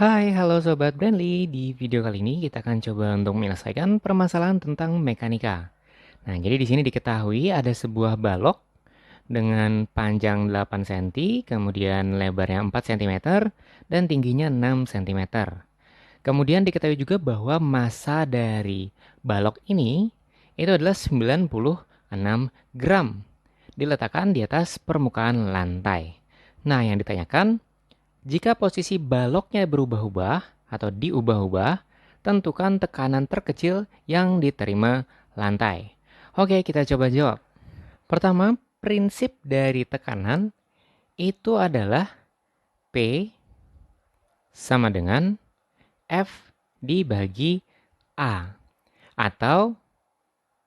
Hai, halo Sobat Brandly. Di video kali ini kita akan coba untuk menyelesaikan permasalahan tentang mekanika. Nah, jadi di sini diketahui ada sebuah balok dengan panjang 8 cm, kemudian lebarnya 4 cm, dan tingginya 6 cm. Kemudian diketahui juga bahwa massa dari balok ini itu adalah 96 gram, diletakkan di atas permukaan lantai. Nah, yang ditanyakan, jika posisi baloknya berubah-ubah atau diubah-ubah, tentukan tekanan terkecil yang diterima lantai. Oke, kita coba jawab. Pertama, prinsip dari tekanan itu adalah P sama dengan F dibagi A. Atau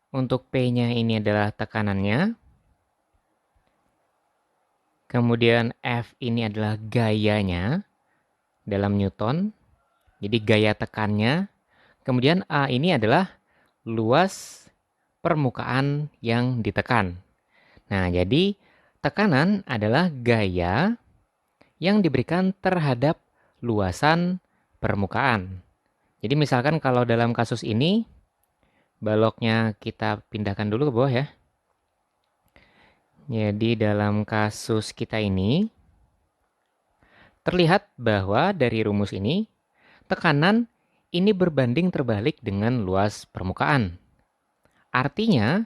untuk P-nya ini adalah tekanannya, kemudian F ini adalah gayanya dalam Newton, jadi gaya tekannya. Kemudian A ini adalah luas permukaan yang ditekan. Nah, jadi tekanan adalah gaya yang diberikan terhadap luasan permukaan. Jadi misalkan kalau dalam kasus ini, baloknya kita pindahkan dulu ke bawah ya. Jadi dalam kasus kita ini, terlihat bahwa dari rumus ini, tekanan ini berbanding terbalik dengan luas permukaan. Artinya,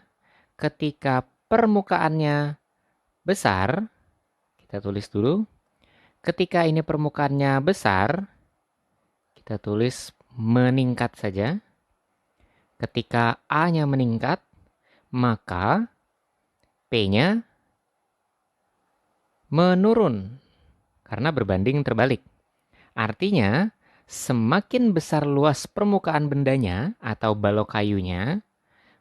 ketika permukaannya besar, kita tulis dulu. Ketika ini permukaannya besar, kita tulis meningkat saja. Ketika A-nya meningkat, maka P-nya menurun karena berbanding terbalik. Artinya, semakin besar luas permukaan bendanya atau balok kayunya,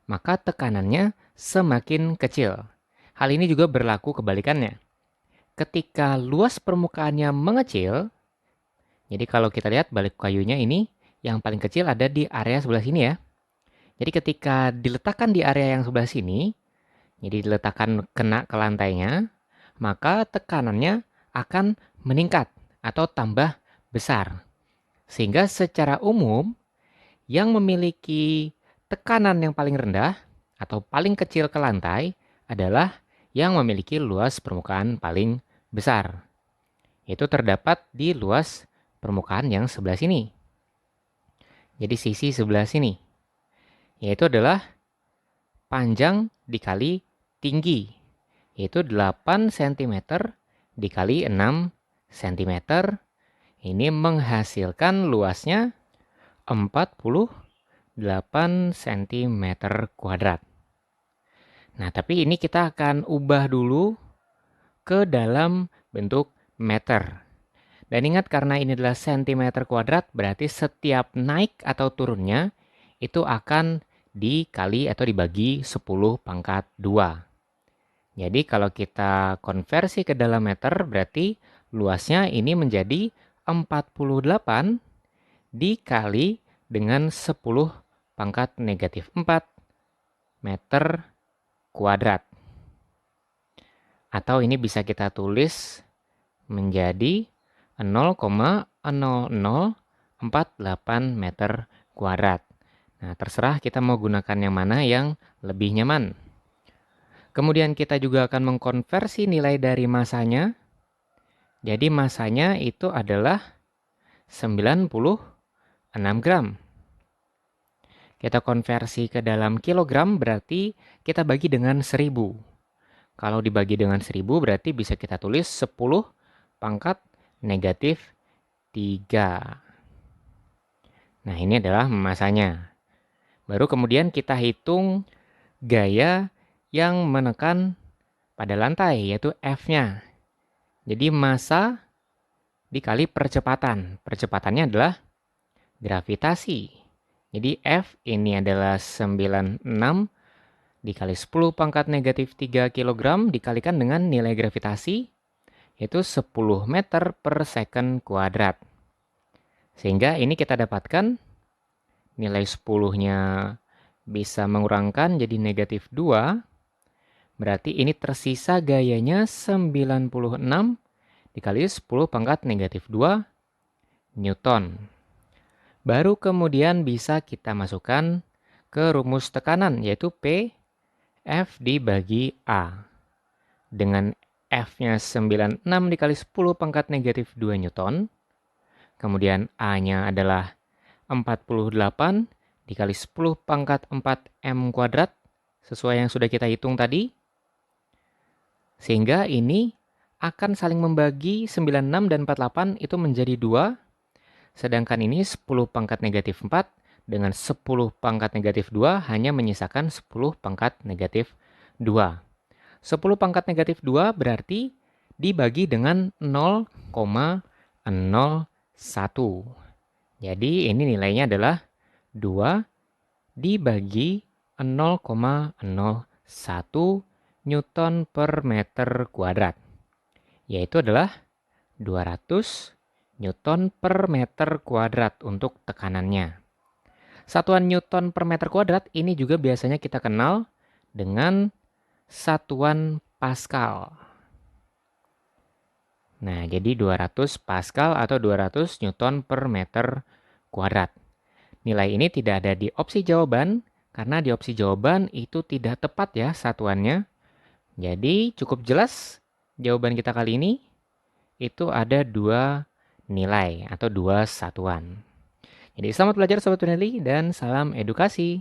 maka tekanannya semakin kecil. Hal ini juga berlaku kebalikannya. Ketika luas permukaannya mengecil, jadi kalau kita lihat balok kayunya ini, yang paling kecil ada di area sebelah sini ya. Jadi ketika diletakkan di area yang sebelah sini, jadi diletakkan kena ke lantainya, maka tekanannya akan meningkat atau tambah besar. Sehingga secara umum, yang memiliki tekanan yang paling rendah atau paling kecil ke lantai adalah yang memiliki luas permukaan paling besar. Itu terdapat di luas permukaan yang sebelah sini. Jadi sisi sebelah sini. Yaitu adalah panjang dikali tinggi. Yaitu 8 cm dikali 6 cm. Ini menghasilkan luasnya 48 cm kuadrat. Nah, tapi ini kita akan ubah dulu ke dalam bentuk meter. Dan ingat, karena ini adalah cm kuadrat, berarti setiap naik atau turunnya itu akan dikali atau dibagi 10 pangkat 2. Jadi kalau kita konversi ke dalam meter, berarti luasnya ini menjadi 48 dikali dengan 10 pangkat negatif 4 meter kuadrat. Atau ini bisa kita tulis menjadi 0,0048 meter kuadrat. Nah, terserah kita mau gunakan yang mana yang lebih nyaman. Kemudian kita juga akan mengkonversi nilai dari masanya. Jadi masanya itu adalah 96 gram. Kita konversi ke dalam kilogram berarti kita bagi dengan 1000. Kalau dibagi dengan 1000 berarti bisa kita tulis 10 pangkat negatif 3. Nah, ini adalah masanya. Baru kemudian kita hitung gaya yang menekan pada lantai, yaitu F-nya. Jadi massa dikali percepatan. Percepatannya adalah gravitasi. Jadi F ini adalah 96 dikali 10 pangkat negatif 3 kg dikalikan dengan nilai gravitasi, yaitu 10 meter per second kuadrat. Sehingga ini kita dapatkan nilai 10-nya bisa mengurangkan jadi negatif 2. Berarti ini tersisa gayanya 96 dikali 10 pangkat negatif 2 Newton. Baru kemudian bisa kita masukkan ke rumus tekanan, yaitu P F dibagi A. Dengan F-nya 96 dikali 10 pangkat negatif 2 Newton. Kemudian A-nya adalah 48 dikali 10 pangkat 4 M kuadrat, sesuai yang sudah kita hitung tadi. Sehingga ini akan saling membagi 96 dan 48 itu menjadi 2. Sedangkan ini 10 pangkat negatif 4 dengan 10 pangkat negatif 2 hanya menyisakan 10 pangkat negatif 2. 10 pangkat negatif 2 berarti dibagi dengan 0,01. Jadi ini nilainya adalah 2 dibagi 0,01 Newton per meter kuadrat. Yaitu adalah 200 Newton per meter kuadrat untuk tekanannya. Satuan Newton per meter kuadrat ini juga biasanya kita kenal dengan satuan Pascal. Nah, jadi 200 Pascal atau 200 Newton per meter kuadrat. Nilai ini tidak ada di opsi jawaban, karena di opsi jawaban itu tidak tepat ya satuannya. Jadi cukup jelas jawaban kita kali ini itu ada 2 nilai atau 2 satuan. Jadi selamat belajar Sobat Peneliti dan salam edukasi.